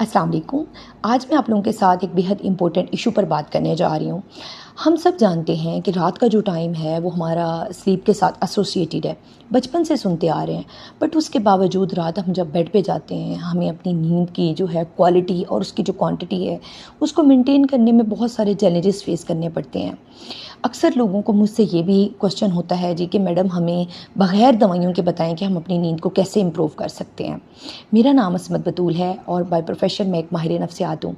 अस्सलाम वालेकुम। आज मैं आप लोगों के साथ एक बेहद इम्पोर्टेंट इशू पर बात करने जा रही हूँ। हम सब जानते हैं कि रात का जो टाइम है वो हमारा स्लीप के साथ एसोसिएटेड है, बचपन से सुनते आ रहे हैं। बट उसके बावजूद रात हम जब बेड पे जाते हैं, हमें अपनी नींद की जो है क्वालिटी और उसकी जो क्वांटिटी है उसको मेंटेन करने में बहुत सारे चैलेंजेस फेस करने पड़ते हैं। अक्सर लोगों को मुझसे ये भी क्वेश्चन होता है जी कि मैडम हमें बग़ैर दवाइयों के बताएं कि हम अपनी नींद को कैसे इम्प्रूव कर सकते हैं। मेरा नाम असमत बतूल है और बाय प्रोफेशन मैं एक माहिर नफ्सियात हूँ।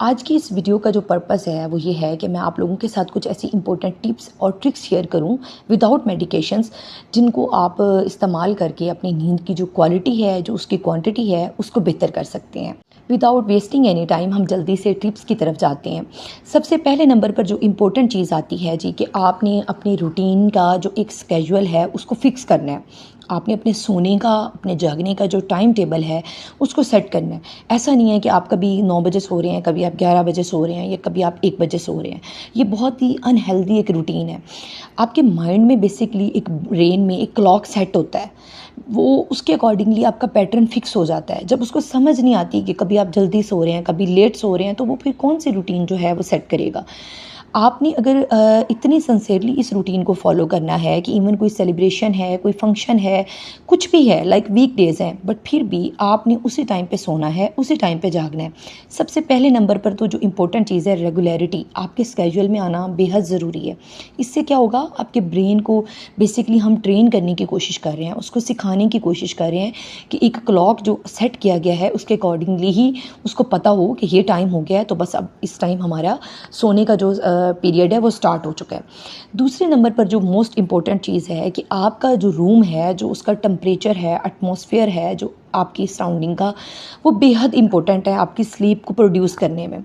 आज की इस वीडियो का जो पर्पस है वो ये है कि मैं आप लोगों के साथ कुछ ऐसी इंपॉर्टेंट टिप्स और ट्रिक्स शेयर करूँ विदाउट मेडिकेशंस, जिनको आप इस्तेमाल करके अपनी नींद की जो क्वालिटी है, जो उसकी क्वांटिटी है, उसको बेहतर कर सकते हैं। विदाउट वेस्टिंग एनी टाइम हम जल्दी से टिप्स की तरफ जाते हैं। सबसे पहले नंबर पर जो इम्पोर्टेंट चीज़ आती है जी कि आपने अपनी रूटीन का जो एक स्केड्यूल है उसको फिक्स करना है। आपने अपने सोने का, अपने जागने का जो टाइम टेबल है उसको सेट करना है। ऐसा नहीं है कि आप कभी 9 बजे सो रहे हैं, कभी आप 11 बजे सो रहे हैं या कभी आप 1 बजे सो रहे हैं। ये बहुत ही अनहेल्दी एक रूटीन है। आपके माइंड में बेसिकली एक ब्रेन में एक क्लॉक सेट होता है, वो उसके अकॉर्डिंगली आपका पैटर्न फिक्स हो जाता है। जब उसको समझ नहीं आती कि कभी आप जल्दी सो रहे हैं, कभी लेट सो रहे हैं, तो वो फिर कौन सी रूटीन जो है वो सेट करेगा। आपने अगर इतनी सिंसियरली इस रूटीन को फॉलो करना है कि इवन कोई सेलिब्रेशन है, कोई फंक्शन है, कुछ भी है, लाइक वीक डेज़ हैं, बट फिर भी आपने उसी टाइम पे सोना है, उसी टाइम पे जागना है। सबसे पहले नंबर पर तो जो इम्पोर्टेंट चीज़ है रेगुलरिटी, आपके स्केड्यूल में आना बेहद ज़रूरी है। इससे क्या होगा, आपके ब्रेन को बेसिकली हम ट्रेन करने की कोशिश कर रहे हैं, उसको सिखाने की कोशिश कर रहे हैं कि एक क्लॉक जो सेट किया गया है उसके अकॉर्डिंगली ही उसको पता हो कि ये टाइम हो गया है, तो बस अब इस टाइम हमारा सोने का जो पीरियड है वो स्टार्ट हो चुका है। दूसरे नंबर पर जो मोस्ट इम्पॉर्टेंट चीज़ है कि आपका जो रूम है, जो उसका टेम्परेचर है, एटमॉस्फेयर है, जो आपकी सराउंडिंग का, वो बेहद इम्पोर्टेंट है आपकी स्लीप को प्रोड्यूस करने में।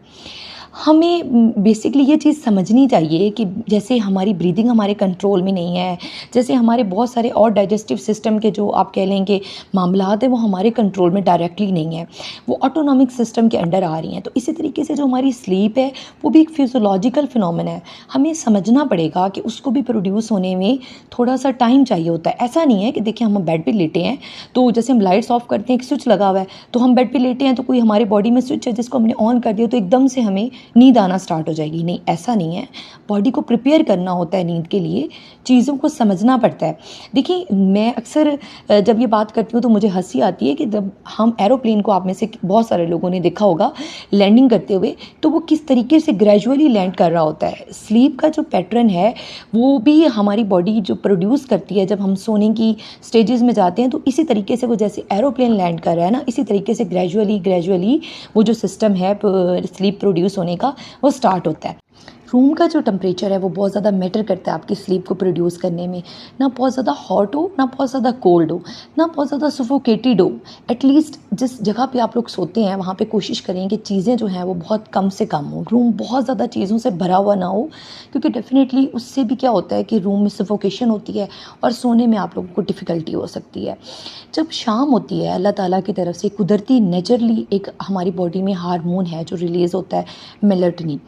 हमें बेसिकली ये चीज़ समझनी चाहिए कि जैसे हमारी ब्रीदिंग हमारे कंट्रोल में नहीं है, जैसे हमारे बहुत सारे और डाइजेस्टिव सिस्टम के जो आप कह लें कि मामलात हैं वो हमारे कंट्रोल में डायरेक्टली नहीं है, वो ऑटोनॉमिक सिस्टम के अंडर आ रही हैं। तो इसी तरीके से जो हमारी स्लीप है वो भी एक फिजियोलॉजिकल फिनोमेना है। हमें समझना पड़ेगा कि उसको भी प्रोड्यूस होने में थोड़ा सा टाइम चाहिए होता है। ऐसा नहीं है कि देखिए हम बेड पर लेटे हैं तो जैसे हम लाइट्स ऑफ करते हैं, एक स्विच लगा हुआ है, तो हम बेड पर लेटे हैं तो कोई हमारे बॉडी में स्विच है जिसको हमने ऑन कर दिया तो एकदम से हमें नींद आना स्टार्ट हो जाएगी। नहीं, ऐसा नहीं है। बॉडी को प्रिपेयर करना होता है नींद के लिए, चीज़ों को समझना पड़ता है। देखिए, मैं अक्सर जब ये बात करती हूँ तो मुझे हंसी आती है कि जब हम एरोप्लेन को, आप में से बहुत सारे लोगों ने देखा होगा लैंडिंग करते हुए, तो वो किस तरीके से ग्रेजुअली लैंड कर रहा होता है। स्लीप का जो पैटर्न है वो भी हमारी बॉडी जो प्रोड्यूस करती है जब हम सोने की स्टेजेस में जाते हैं, तो इसी तरीके से वो जैसे एरोप्लेन लैंड कर रहा है ना, इसी तरीके से ग्रेजुअली वो जो सिस्टम है स्लीप प्रोड्यूस होने का वो स्टार्ट होता है। रूम का जो टेम्परेचर है वो बहुत ज़्यादा मैटर करता है आपकी स्लीप को प्रोड्यूस करने में। ना बहुत ज़्यादा हॉट हो, ना बहुत ज़्यादा कोल्ड हो, ना बहुत ज़्यादा सफोकेटेड हो। एटलीस्ट जिस जगह पे आप लोग सोते हैं वहाँ पे कोशिश करें कि चीज़ें जो हैं वो बहुत कम से कम हो। रूम बहुत ज़्यादा चीज़ों से भरा हुआ ना हो, क्योंकि डेफिनेटली उससे भी क्या होता है कि रूम में सफोकेशन होती है और सोने में आप लोगों को डिफ़िकल्टी हो सकती है। जब शाम होती है, अल्लाह ताला की तरफ से कुदरती नेचुरली एक हमारी बॉडी में हार्मोन है जो रिलीज़ होता है, मेलाटोनिन।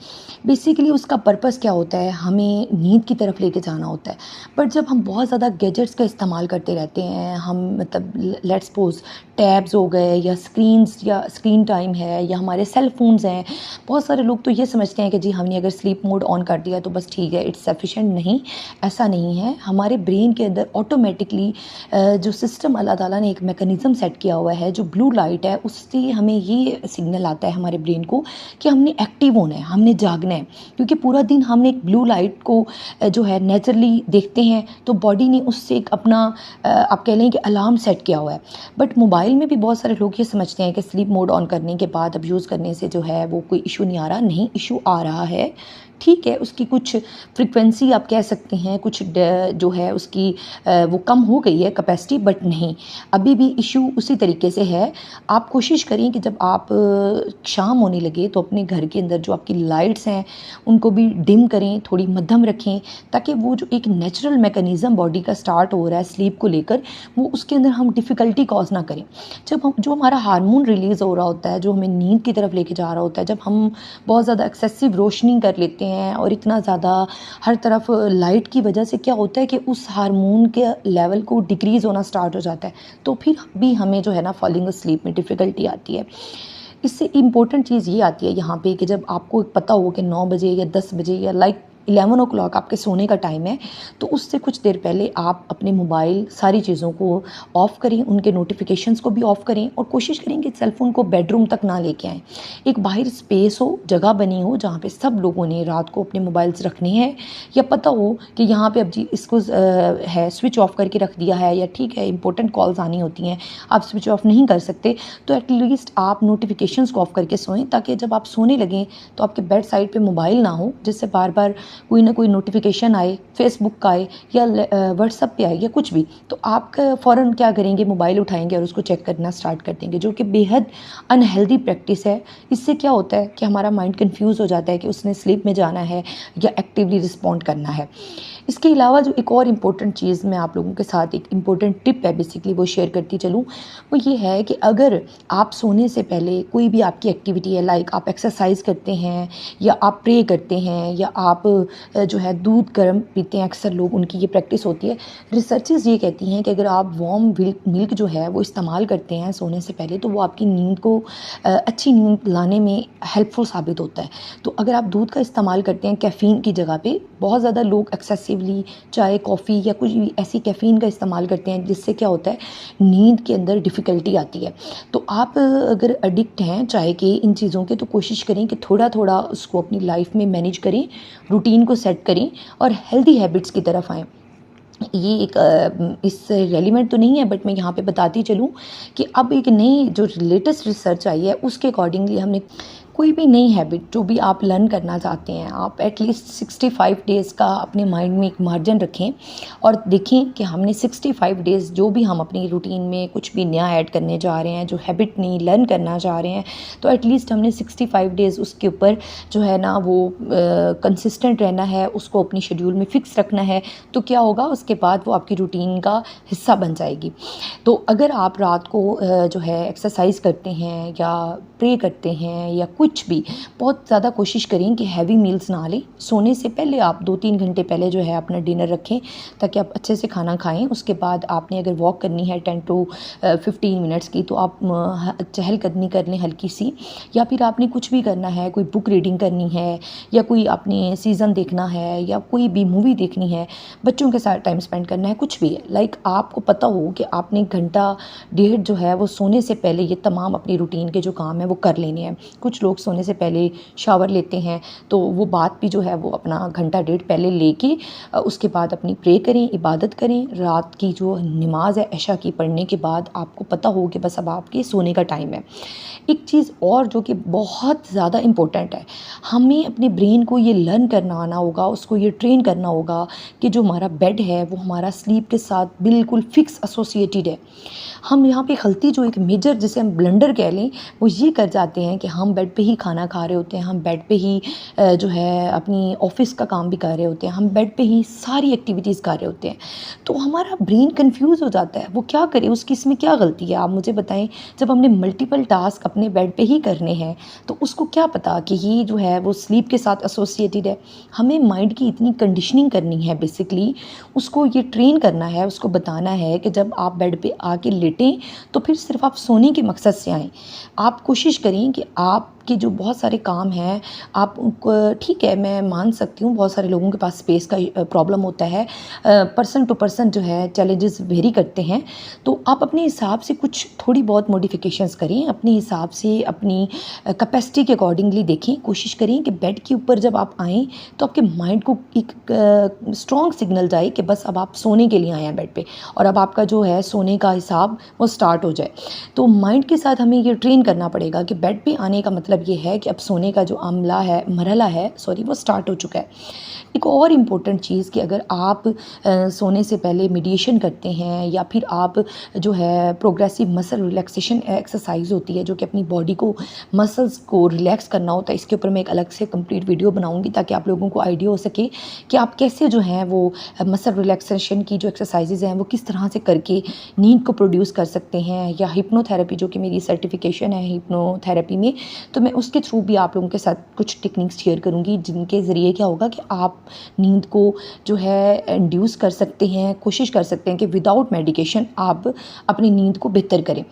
बेसिकली उसका पर्पस क्या होता है, हमें नींद की तरफ लेके जाना होता है। बट जब हम बहुत ज़्यादा गैजेट्स का इस्तेमाल करते रहते हैं, हम मतलब लेट्स सपोज टैब्स हो गए या स्क्रीन्स या स्क्रीन टाइम है या हमारे सेल फोन्स हैं, बहुत सारे लोग तो ये समझते हैं कि जी हमने अगर स्लीप मोड ऑन कर दिया तो बस ठीक है, इट्स सफिशेंट। नहीं, ऐसा नहीं है। हमारे ब्रेन के अंदर ऑटोमेटिकली जो सिस्टम अल्लाह ताला ने एक मैकेनिज़्म सेट किया हुआ है, जो ब्लू लाइट है, उससे हमें ये सिग्नल आता है हमारे ब्रेन को कि हमने एक्टिव होना है, हमने जागना है। क्योंकि पूरा दिन हमने एक ब्लू लाइट को जो है नेचुरली देखते हैं, तो बॉडी ने उससे एक अपना आप कह लें कि अलार्म सेट किया हुआ है। बट मोबाइल में भी बहुत सारे लोग ये समझते हैं कि स्लीप मोड ऑन करने के बाद अब यूज़ करने से जो है वो कोई इशू नहीं आ रहा। नहीं, इशू आ रहा है। ठीक है, उसकी कुछ फ्रिक्वेंसी आप कह सकते हैं, कुछ जो है उसकी वो कम हो गई है कैपेसिटी, बट नहीं, अभी भी इशू उसी तरीके से है। आप कोशिश करें कि जब आप शाम होने लगे तो अपने घर के अंदर जो आपकी लाइट्स हैं उनको भी डिम करें, थोड़ी मध्यम रखें, ताकि वो जो एक नेचुरल मैकेनिज़्म बॉडी का स्टार्ट हो रहा है स्लीप को लेकर, वो उसके अंदर हम डिफ़िकल्टी कॉज ना करें। जब हम जो हमारा हार्मोन रिलीज़ हो रहा होता है, जो हमें नींद की तरफ लेके जा रहा होता है, जब हम बहुत ज़्यादा एक्सेसिव रोशनी कर लेते हैं और इतना ज़्यादा हर तरफ लाइट की वजह से क्या होता है कि उस हार्मोन के लेवल को डिक्रीज़ होना स्टार्ट हो जाता है, तो फिर भी हमें जो है ना फॉलिंग स्लीप में डिफ़िकल्टी आती है। इससे इम्पोर्टेंट चीज़ ये आती है यहाँ पे कि जब आपको पता हो कि 9 बजे या 10 बजे या 11 ओ क्लॉक आपके सोने का टाइम है, तो उससे कुछ देर पहले आप अपने मोबाइल सारी चीज़ों को ऑफ़ करें, उनके नोटिफिकेशंस को भी ऑफ़ करें और कोशिश करें कि सेल फ़ोन को बेडरूम तक ना लेके आएँ। एक बाहर स्पेस हो, जगह बनी हो जहाँ पे सब लोगों ने रात को अपने मोबाइल्स रखने हैं, या पता हो कि यहाँ पे अब जी इसको है स्विच ऑफ करके रख दिया है, या ठीक है इंपॉर्टेंट कॉल्स आनी होती हैं आप स्विच ऑफ नहीं कर सकते, तो एटलीस्ट आप नोटिफिकेशंस को ऑफ करके सोएं, ताकि जब आप सोने लगें तो आपके बेड साइड पे मोबाइल ना हो जिससे बार बार कोई ना कोई नोटिफिकेशन आए, फेसबुक का आए या व्हाट्सएप पे आए या कुछ भी, तो आप फ़ौरन क्या करेंगे, मोबाइल उठाएंगे और उसको चेक करना स्टार्ट कर देंगे, जो कि बेहद अनहेल्दी प्रैक्टिस है। इससे क्या होता है कि हमारा माइंड कंफ्यूज हो जाता है कि उसने स्लीप में जाना है या एक्टिवली रिस्पॉन्ड करना है। इसके अलावा जो एक और इम्पोर्टेंट चीज़ मैं आप लोगों के साथ एक इम्पोर्टेंट टिप है बेसिकली वो शेयर करती चलूँ, वो ये है कि अगर आप सोने से पहले कोई भी आपकी एक्टिविटी है, लाइक आप एक्सरसाइज करते हैं या आप प्रे करते हैं या आप जो है दूध गर्म पीते हैं, अक्सर लोग उनकी ये प्रैक्टिस होती है। रिसर्चेस ये कहती हैं कि अगर आप वार्म मिल्क जो है वो इस्तेमाल करते हैं सोने से पहले, तो वो आपकी नींद को अच्छी नींद लाने में हेल्पफुल साबित होता है। तो अगर आप दूध का इस्तेमाल करते हैं कैफ़ीन की जगह पे, बहुत ज़्यादा लोग एक्सेसिवली चाय, कॉफ़ी या कुछ भी ऐसी कैफ़ीन का इस्तेमाल करते हैं जिससे क्या होता है, नींद के अंदर डिफ़िकल्टी आती है। तो आप अगर एडिक्ट हैं चाय के, इन चीज़ों के, तो कोशिश करें कि थोड़ा थोड़ा उसको अपनी लाइफ में मैनेज करें, रूटीन को सेट करें और हेल्दी हैबिट्स की तरफ आएँ। ये एक इससे रेलिवेंट तो नहीं है, बट मैं यहाँ पे बताती चलूँ कि अब एक नई जो लेटेस्ट रिसर्च आई है उसके अकॉर्डिंगली हमने कोई भी नई हैबिट जो भी आप लर्न करना चाहते हैं, आप एटलीस्ट 65 डेज़ का अपने माइंड में एक मार्जिन रखें और देखें कि हमने 65 डेज़ जो भी हम अपनी रूटीन में कुछ भी नया ऐड करने जा रहे हैं, जो हैबिट नई लर्न करना चाह रहे हैं, तो एटलीस्ट हमने 65 डेज़ उसके ऊपर जो है ना वो कंसिस्टेंट रहना है, उसको अपनी शेड्यूल में फ़िक्स रखना है। तो क्या होगा, उसके बाद वो आपकी रूटीन का हिस्सा बन जाएगी। तो अगर आप रात को जो है एक्सरसाइज करते हैं या प्रे करते हैं या कुछ भी, बहुत ज़्यादा कोशिश करें कि हैवी मील्स ना लें। सोने से पहले आप 2-3 घंटे पहले जो है अपना डिनर रखें ताकि आप अच्छे से खाना खाएं। उसके बाद आपने अगर वॉक करनी है 10 टू 15 मिनट्स की, तो आप चहलकदमी कर लें हल्की सी, या फिर आपने कुछ भी करना है, कोई बुक रीडिंग करनी है या कोई आपने सीज़न देखना है या कोई भी मूवी देखनी है, बच्चों के साथ टाइम स्पेंड करना है, कुछ भी है, लाइक आपको पता हो कि आपने घंटा डेढ़ जो है वो सोने से पहले ये तमाम अपनी रूटीन के जो काम है वो कर लेने हैं। कुछ लोग सोने से पहले शावर लेते हैं, तो वो बात भी जो है वो अपना घंटा डेढ़ पहले लेके उसके बाद अपनी प्रे करें, इबादत करें। रात की जो नमाज है इशा की पढ़ने के बाद आपको पता हो कि बस अब आपके सोने का टाइम है। एक चीज़ और जो कि बहुत ज़्यादा इम्पोर्टेंट है, हमें अपने ब्रेन को ये लर्न करना आना होगा, उसको ये ट्रेन करना होगा कि जो हमारा बेड है वो हमारा स्लीप के साथ बिल्कुल फिक्स एसोसिएटेड है। हम यहाँ पे गलती जो एक मेजर जिसे हम ब्लंडर कह लें वो ये कर जाते हैं कि हम बेड पे ही खाना खा रहे होते हैं, हम बेड पे ही जो है अपनी ऑफिस का काम भी कर रहे होते हैं, हम बेड पे ही सारी एक्टिविटीज़ कर रहे होते हैं। तो हमारा ब्रेन कंफ्यूज हो जाता है, वो क्या करे, उसकी इसमें क्या गलती है, आप मुझे बताएं। जब हमने मल्टीपल टास्क अपने बेड पे ही करने हैं तो उसको क्या पता कि ये जो है वो स्लीप के साथ एसोसिएटेड है। हमें माइंड की इतनी कंडीशनिंग करनी है, बेसिकली उसको ये ट्रेन करना है, उसको बताना है कि जब आप बेड पे आके लेटें तो फिर सिर्फ आप सोने के मकसद से आएँ। आप कोशिश करें कि आपके जो बहुत सारे काम हैं आप ठीक है, मैं मान सकती हूँ बहुत सारे लोगों के पास स्पेस का प्रॉब्लम होता है, पर्सन टू पर्सन जो है चैलेंजेस वेरी करते हैं। तो आप अपने हिसाब से कुछ थोड़ी बहुत मॉडिफिकेशंस करें, अपने हिसाब से अपनी कैपेसिटी के अकॉर्डिंगली देखें। कोशिश करें कि बेड के ऊपर जब आप आएँ तो आपके माइंड को एक स्ट्रॉन्ग सिग्नल जाए कि बस अब आप सोने के लिए आए हैं बेड पे, और अब आपका जो है सोने का हिसाब वो स्टार्ट हो जाए। तो माइंड के साथ हमें ये ट्रेन करना पड़ेगा कि बेड पे आने का मतलब ये है कि अब सोने का जो मरहला है वो स्टार्ट हो चुका है। एक और इम्पोर्टेंट चीज़ कि अगर आप सोने से पहले मेडिटेशन करते हैं या फिर आप जो है प्रोग्रेसिव मसल रिलैक्सेशन एक्सरसाइज होती है जो कि अपनी बॉडी को मसल्स को रिलैक्स करना होता है, इसके ऊपर मैं एक अलग से कंप्लीट वीडियो बनाऊंगी ताकि आप लोगों को आइडिया हो सके कि आप कैसे जो है वो मसल रिलैक्सेशन की जो एक्सरसाइजेज हैं वो किस तरह से करके नींद को प्रोड्यूस कर सकते हैं। या हिप्नोथेरेपी जो कि मेरी सर्टिफिकेशन है हिप्नोथेरेपी में, तो मैं उसके थ्रू भी आप लोगों के साथ कुछ टेक्निक्स शेयर करूँगी जिनके ज़रिए क्या होगा कि आप नींद को जो है इंड्यूस कर सकते हैं, कोशिश कर सकते हैं कि विदाउट मेडिकेशन आप अपनी नींद को बेहतर करें।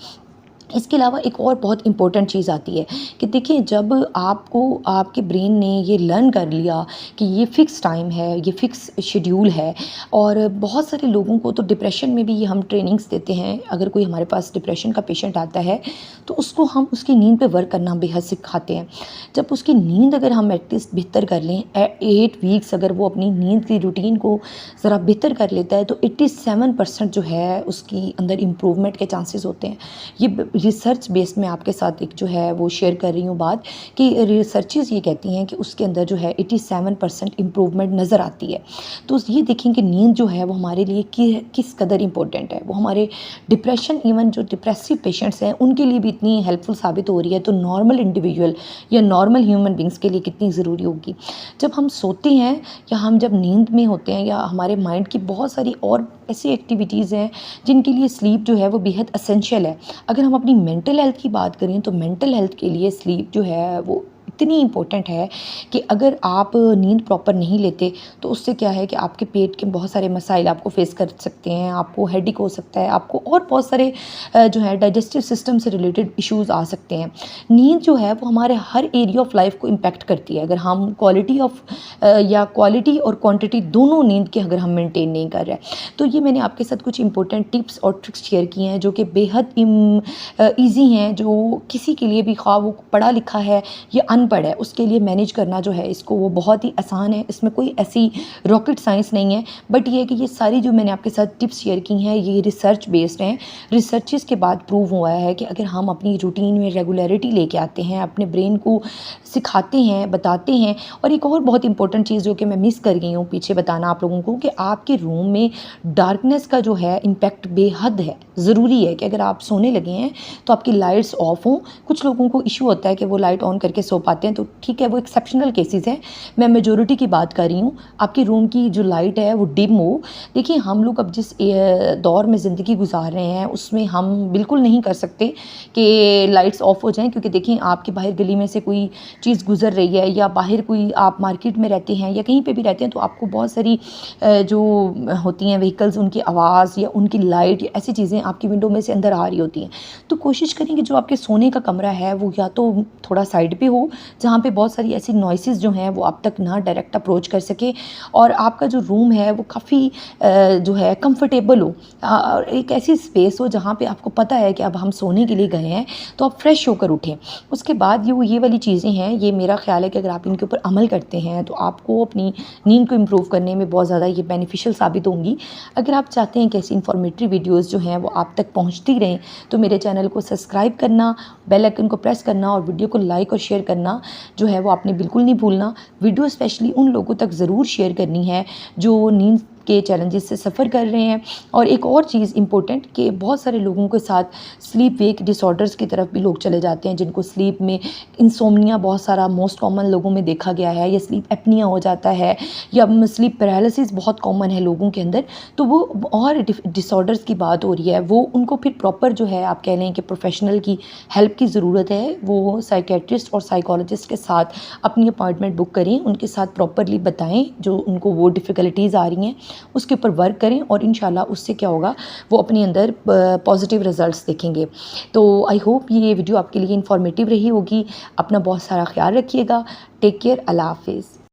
इसके अलावा एक और बहुत इम्पोर्टेंट चीज़ आती है कि देखिए, जब आपको आपके ब्रेन ने ये लर्न कर लिया कि ये फ़िक्स टाइम है, ये फ़िक्स शेड्यूल है। और बहुत सारे लोगों को तो डिप्रेशन में भी ये हम ट्रेनिंग्स देते हैं। अगर कोई हमारे पास डिप्रेशन का पेशेंट आता है तो उसको हम उसकी नींद पे वर्क करना बेहद सिखाते हैं। जब उसकी नींद अगर हम एटलीस्ट बेहतर कर लें, 8 वीक्स अगर वो अपनी नींद की रूटीन को ज़रा बेहतर कर लेता है तो 87% जो है उसकी अंदर इम्प्रूवमेंट के चांसेस होते हैं। ये रिसर्च बेस्ड मैं आपके साथ एक जो है वो शेयर कर रही हूँ बात, कि रिसर्चेस ये कहती हैं कि उसके अंदर जो है 87% इम्प्रूवमेंट नज़र आती है। तो ये देखें कि नींद जो है वो हमारे लिए किस कदर इम्पोर्टेंट है। वो हमारे डिप्रेशन, इवन जो डिप्रेसिव पेशेंट्स हैं उनके लिए भी इतनी हेल्पफुल साबित हो रही है, तो नॉर्मल इंडिविजुअल या नॉर्मल ह्यूमन बींग्स के लिए कितनी ज़रूरी होगी। जब हम सोते हैं या हम जब नींद में होते हैं, या हमारे माइंड की बहुत सारी और ऐसी एक्टिविटीज़ हैं जिनके लिए स्लीप जो है वो बेहद असेंशियल है। अगर हम अपनी मेंटल हेल्थ की बात करें तो मेंटल हेल्थ के लिए स्लीप जो है वो इतनी इम्पोर्टेंट है कि अगर आप नींद प्रॉपर नहीं लेते तो उससे क्या है कि आपके पेट के बहुत सारे मसाइल आपको फेस कर सकते हैं। आपको हेडेक हो सकता है, आपको और बहुत सारे जो है डाइजेस्टिव सिस्टम से रिलेटेड इश्यूज़ आ सकते हैं। नींद जो है वो हमारे हर एरिया ऑफ लाइफ को इम्पैक्ट करती है। अगर हम क्वालिटी और क्वांटिटी दोनों नींद के अगर हम मेंटेन नहीं कर रहे हैं, तो ये मैंने आपके साथ कुछ इंपॉर्टेंट टिप्स और ट्रिक्स शेयर किए हैं जो कि बेहद ईजी हैं, जो किसी के लिए भी, ख्वाह वो पढ़ा लिखा है या अनपढ़ है, उसके लिए मैनेज करना जो है इसको वो बहुत ही आसान है। इसमें कोई ऐसी रॉकेट साइंस नहीं है। बट ये है कि ये सारी जो मैंने आपके साथ टिप्स शेयर की हैं ये रिसर्च बेस्ड हैं। रिसर्चेस के बाद प्रूव हुआ है कि अगर हम अपनी रूटीन में रेगुलरिटी लेके आते हैं, अपने ब्रेन को सिखाते हैं, बताते हैं। और एक और बहुत इंपॉर्टेंट चीज़ जो कि मैं मिस कर गई हूँ पीछे बताना आप लोगों को, कि आपके रूम में डार्कनेस का जो है इम्पैक्ट बेहद है। ज़रूरी है कि अगर आप सोने लगे हैं तो आपकी लाइट्स ऑफ हों। कुछ लोगों को इशू होता है कि वो लाइट ऑन करके सो पाते हैं, तो ठीक है, वो एक्सेप्शनल केसेस हैं। मैं मेजॉरिटी की बात कर रही हूँ। आपकी रूम की जो लाइट है वो डिम हो। देखिए, हम लोग अब जिस दौर में ज़िंदगी गुजार रहे हैं उसमें हम बिल्कुल नहीं कर सकते कि लाइट्स ऑफ हो जाएं, क्योंकि देखिए, आपके बाहर गली में से कोई चीज़ गुजर रही है या बाहर कोई, आप मार्केट में रहते हैं या कहीं पे भी रहते हैं, तो आपको बहुत सारी जो होती हैं व्हीकल्स, उनकी आवाज़ या उनकी लाइट या ऐसी चीज़ें आपकी विंडो में से अंदर आ रही होती हैं। तो कोशिश करें कि जो आपके सोने का कमरा है वो या तो थोड़ा साइड पे हो, जहाँ पे बहुत सारी ऐसी नॉइसेस जो हैं वो आप तक ना डायरेक्ट अप्रोच कर सके, और आपका जो रूम है वो काफ़ी जो है कंफर्टेबल हो, और एक ऐसी स्पेस हो जहाँ पे आपको पता है कि अब हम सोने के लिए गए हैं, तो आप फ्रेश होकर उठें। उसके बाद ये वाली चीज़ें हैं, ये मेरा ख्याल है कि अगर आप इनके ऊपर अमल करते हैं तो आपको अपनी नींद को इम्प्रूव करने में बहुत ज़्यादा ये बेनिफिशियल साबित होंगी। अगर आप चाहते हैं कि ऐसी इन्फॉर्मेटिव वीडियोज़ जो हैं वो आप तक पहुँचती रहें, तो मेरे चैनल को सब्सक्राइब करना, बेल आइकन को प्रेस करना और वीडियो को लाइक और शेयर करना जो है वो आपने बिल्कुल नहीं भूलना। वीडियो स्पेशली उन लोगों तक ज़रूर शेयर करनी है जो नींद के चैलेंजेस से सफ़र कर रहे हैं। और एक और चीज़ इंपॉर्टेंट, कि बहुत सारे लोगों के साथ स्लीप वेक डिसऑर्डर्स की तरफ भी लोग चले जाते हैं, जिनको स्लीप में इंसोम्निया बहुत सारा मोस्ट कॉमन लोगों में देखा गया है, या स्लीप एपनिया हो जाता है, या स्लीप पैरालिसिस बहुत कॉमन है लोगों के अंदर। तो वो और डिसऑर्डर्स की बात हो रही है, वो उनको फिर प्रॉपर जो है आप कह लें कि प्रोफेशनल की हेल्प की ज़रूरत है। वो साइकेट्रिस्ट और साइकोलॉजिस्ट के साथ अपनी अपॉइंटमेंट बुक करें, उनके साथ प्रॉपरली बताएं जो उनको वो डिफ़िकल्टीज़ आ रही हैं, उसके ऊपर वर्क करें, और इंशाल्लाह उससे क्या होगा, वो अपने अंदर पॉजिटिव रिजल्ट्स देखेंगे। तो आई होप ये वीडियो आपके लिए इन्फॉर्मेटिव रही होगी। अपना बहुत सारा ख्याल रखिएगा। Take care. अल्लाह हाफिज़।